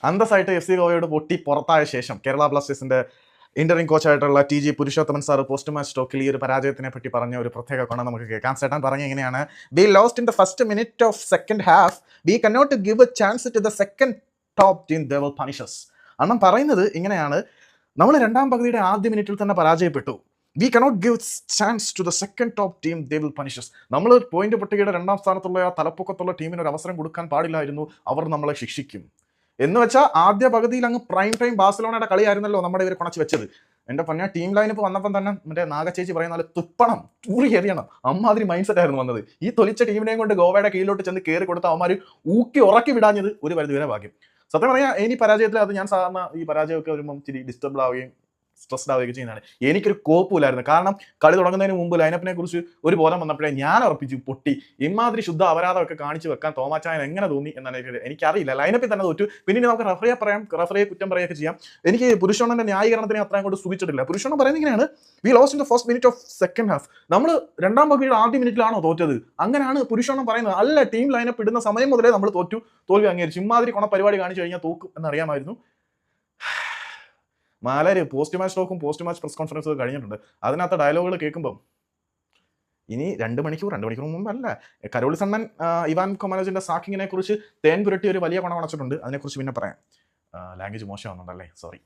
അന്തസ്സായിട്ട് F C ഗോവയോട് പൊട്ടി പുറത്തായ ശേഷം കേരള ബ്ലാസ്റ്റേഴ്സിന്റെ ഇന്ററിംഗ് കോച്ചായിട്ടുള്ള T G Purushothaman sir post match ടോക്കിൽ ഈ ഒരു പരാജയത്തിനെ പറ്റി പറഞ്ഞ ഒരു പ്രത്യേക കോണം നമുക്ക് കേൾക്കാം. ചേട്ടൻ പറഞ്ഞ എങ്ങനെയാണ്, we lost in the first minute of second half, we cannot give a chance to the second top team, they will punish us. അണ്ണം പറയുന്നത് ഇങ്ങനെയാണ്, നമ്മൾ രണ്ടാം പകുതിയുടെ ആദ്യ മിനിറ്റിൽ തന്നെ പരാജയപ്പെട്ടു. We cannot give chance to the second top team, they will punish us. നമ്മൾ പോയിന്റ് പട്ടികയുടെ രണ്ടാം സ്ഥാനത്തുള്ള ആ തലപ്പൊക്കത്തുള്ള ടീമിന് ഒരു അവസരം കൊടുക്കാൻ പാടില്ലായിരുന്നു, അവർ നമ്മളെ ശിക്ഷിക്കും എന്ന് വെച്ചാൽ ആദ്യ പകുതിയിൽ അങ്ങ് പ്രൈം ടൈം ബാഴ്സലോണയുടെ കളിയായിരുന്നല്ലോ നമ്മുടെ ഇവർ കുണച്ച് വെച്ചത്. എൻ്റെ പൊന്ന ടീം ലൈനിപ്പ് വന്നപ്പം തന്നെ മറ്റേ നാഗച്ചേച്ചി പറയുന്ന പോലെ തുപ്പണം, തൂറി എറിയണം, അമ്മാതിരി മൈൻഡ് സെറ്റ് ആയിരുന്നു വന്നത്. ഈ തൊലിച്ച ടീമിനെയും കൊണ്ട് ഗോവയുടെ കീഴിലോട്ട് ചെന്ന് കയറി കൊടുത്ത അവന്മാർ ഊക്കി ഉറക്കി വിടാഞ്ഞത് ഒരു പരിധി വരെ ഭാഗ്യം. സത്യം പറയാം, ഇനി പരാജയത്തിൽ അത് ഞാൻ സാധാരണ ഈ പരാജയമൊക്കെ വരുമ്പം ഇച്ചിരി ഡിസ്റ്റർബ് ആവുകയും സ്ട്രെസ്ഡ് ആവുകയൊക്കെ ചെയ്യുന്നതാണ്. എനിക്കൊരു കോപ്പില്ലായിരുന്നു. കാരണം കളി തുടങ്ങുന്നതിന് മുമ്പ് ലൈനപ്പിനെ കുറിച്ച് ഒരു ബോധം വന്നപ്പോഴേ ഞാൻ ഉറപ്പിച്ചു പൊട്ടി. ഇമാതിരി ശുദ്ധ അപരാധമൊക്കെ കാണിച്ചു വെക്കാൻ തോമാച്ചായൻ എങ്ങനെ തോന്നി എന്നാണ് എനിക്കറിയില്ല. ലൈനപ്പിൽ തന്നെ തോറ്റു. പിന്നെ നമുക്ക് റഫറിയെ പറയാം, റഫറിയെ കുറ്റം പറയുകയൊക്കെ ചെയ്യാം. എനിക്ക് പുരുഷോണന്റെ ന്യായീകരണത്തിനെ അത്രയും കൊണ്ട് സുഖിച്ചിട്ടില്ല. പുരുഷോണം പറയുന്നത് ഇങ്ങനെയാണ്, V lost in the first minute of second half. നമ്മൾ രണ്ടാം പകുതിയുടെ ആദ്യ മിനിറ്റിലാണോ തോറ്റത്? അങ്ങനെയാണ് പുരുഷോണം പറയുന്നത്. അല്ല, ടീം ലൈനപ്പ് ഇടുന്ന സമയം മുതലേ നമ്മൾ തോൽവി അംഗീകരിച്ചു. ഇമാതിരി പരിപാടി കാണിച്ചു കഴിഞ്ഞാൽ തോക്കും എന്നറിയാമായിരുന്നു. മാലര് പോസ്റ്റ് മാച്ച് ടോക്കും പോസ്റ്റ് മാച്ച് പ്രസ് കോൺഫറൻസും കഴിഞ്ഞിട്ടുണ്ട്. അതിനകത്ത് ഡയലോഗുകൾ കേൾക്കുമ്പം ഇനി 2 മണിക്കൂർ മുമ്പല്ല, കരോളി സണ്ണൻ ഇവാൻ കൊമാനോജിന്റെ സാക്കിങ്ങിനെ കുറിച്ച് തേൻ പുരട്ടി ഒരു വലിയ പണം അടച്ചിട്ടുണ്ട്. അതിനെക്കുറിച്ച് പിന്നെ പറയാം. ലാംഗ്വേജ് മോശമാവുന്നുണ്ടല്ലേ, സോറി.